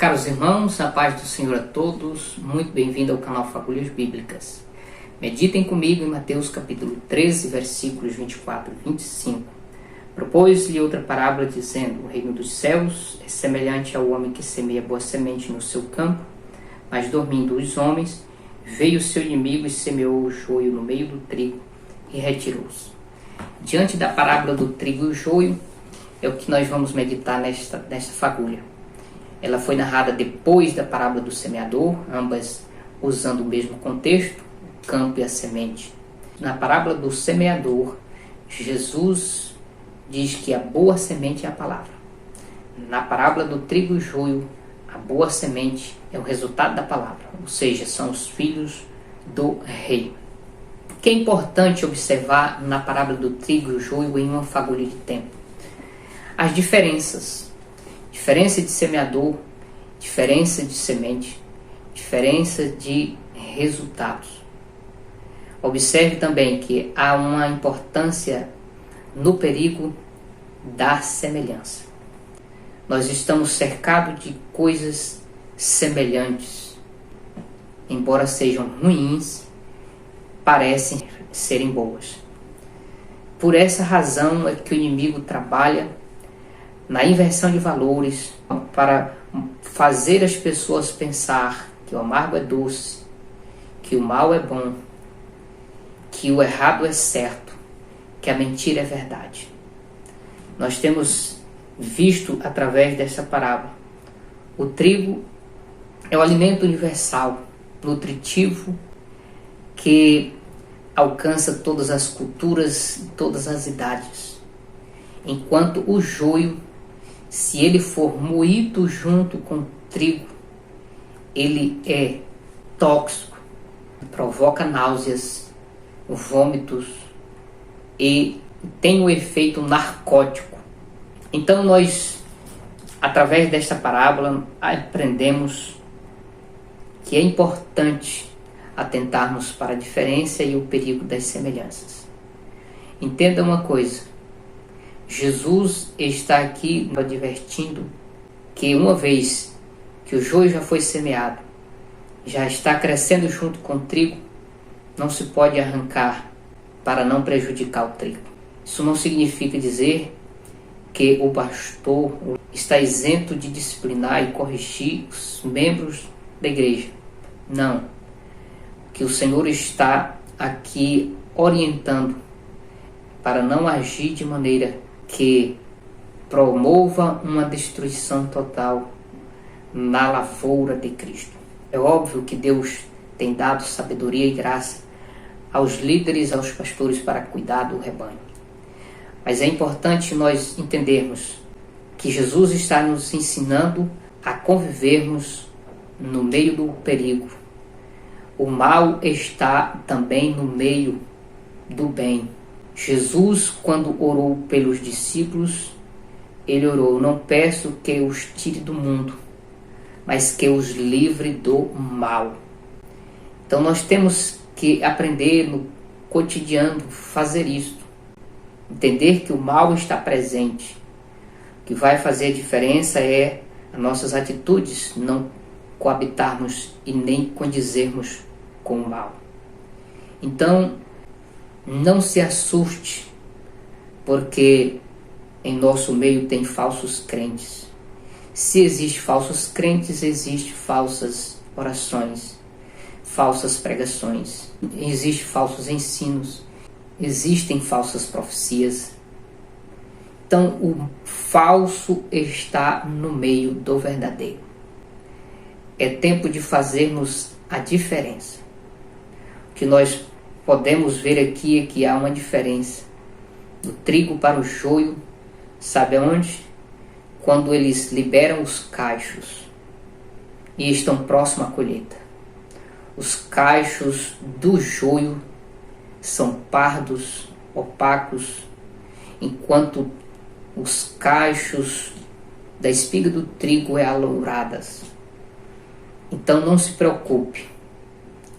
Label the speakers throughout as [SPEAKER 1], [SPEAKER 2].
[SPEAKER 1] Caros irmãos, a paz do Senhor a todos, muito bem-vindo ao canal Fagulhas Bíblicas. Meditem comigo em Mateus capítulo 13, versículos 24 e 25. Propôs-lhe outra parábola dizendo: o reino dos céus é semelhante ao homem que semeia boa semente no seu campo, mas dormindo os homens, veio o seu inimigo e semeou o joio no meio do trigo e retirou-se. Diante da parábola do trigo e o joio, é o que nós vamos meditar nesta fagulha. Ela foi narrada depois da parábola do semeador, ambas usando o mesmo contexto, o campo e a semente. Na parábola do semeador, Jesus diz que a boa semente é a palavra. Na parábola do trigo e joio, a boa semente é o resultado da palavra, ou seja, são os filhos do rei. O que é importante observar na parábola do trigo e joio em uma fagulha de tempo? As diferenças. Diferença de semeador, diferença de semente, diferença de resultados. Observe também que há uma importância no perigo da semelhança. Nós estamos cercados de coisas semelhantes, embora sejam ruins, parecem serem boas. Por essa razão é que o inimigo trabalha na inversão de valores para fazer as pessoas pensar que o amargo é doce, que o mal é bom, que o errado é certo, que a mentira é verdade. Nós temos visto através dessa parábola, o trigo é o alimento universal, nutritivo, que alcança todas as culturas e todas as idades. Enquanto o joio, se ele for moído junto com o trigo, ele é tóxico, provoca náuseas, vômitos e tem um efeito narcótico. Então nós, através desta parábola, aprendemos que é importante atentarmos para a diferença e o perigo das semelhanças. Entenda uma coisa: Jesus está aqui advertindo que uma vez que o joio já foi semeado, já está crescendo junto com o trigo, não se pode arrancar para não prejudicar o trigo. Isso não significa dizer que o pastor está isento de disciplinar e corrigir os membros da igreja. Não. Que o Senhor está aqui orientando para não agir de maneira que promova uma destruição total na lavoura de Cristo. É óbvio que Deus tem dado sabedoria e graça aos líderes, aos pastores para cuidar do rebanho. Mas é importante nós entendermos que Jesus está nos ensinando a convivermos no meio do perigo. O mal está também no meio do bem. Jesus, quando orou pelos discípulos, ele orou: não peço que os tire do mundo, mas que os livre do mal. Então nós temos que aprender no cotidiano fazer isto. Entender que o mal está presente. O que vai fazer a diferença é as nossas atitudes, não coabitarmos e nem condizermos com o mal. Então, não se assuste, porque em nosso meio tem falsos crentes. Se existem falsos crentes, existem falsas orações, falsas pregações, existem falsos ensinos, existem falsas profecias. Então, o falso está no meio do verdadeiro. É tempo de fazermos a diferença. O que nós podemos ver aqui é que há uma diferença do trigo para o joio. Sabe aonde? Quando eles liberam os cachos e estão próximos à colheita. Os cachos do joio são pardos, opacos, enquanto os cachos da espiga do trigo é alouradas. Então não se preocupe.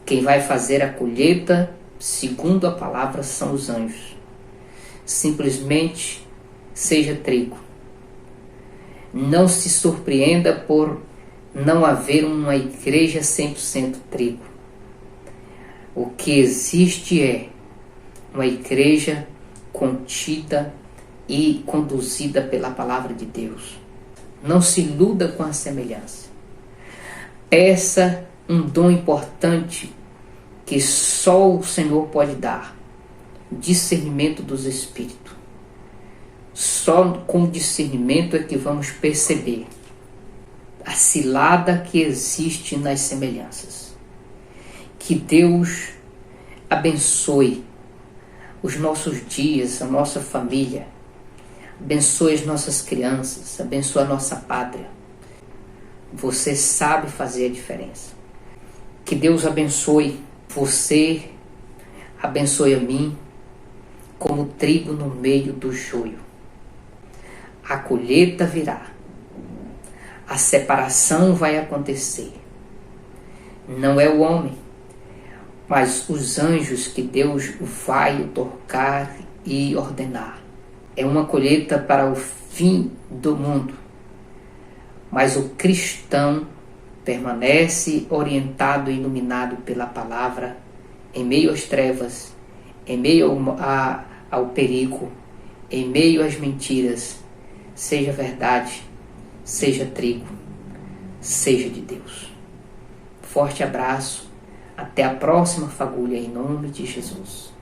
[SPEAKER 1] Quem vai fazer a colheita, segundo a palavra, são os anjos. Simplesmente seja trigo. Não se surpreenda por não haver uma igreja 100% trigo. O que existe é uma igreja contida e conduzida pela palavra de Deus. Não se iluda com a semelhança. Peça um dom importante que só o Senhor pode dar: discernimento dos espíritos. Só com discernimento é que vamos perceber a cilada que existe nas semelhanças. Que Deus abençoe os nossos dias, a nossa família, abençoe as nossas crianças, abençoe a nossa pátria. Você sabe fazer a diferença. Que Deus abençoe você, abençoe a mim, como trigo no meio do joio. A colheita virá. A separação vai acontecer. Não é o homem, mas os anjos que Deus vai tocar e ordenar. É uma colheita para o fim do mundo. Mas o cristão permanece orientado e iluminado pela palavra, em meio às trevas, em meio ao perigo, em meio às mentiras. Seja verdade, seja trigo, seja de Deus. Forte abraço, até a próxima fagulha, em nome de Jesus.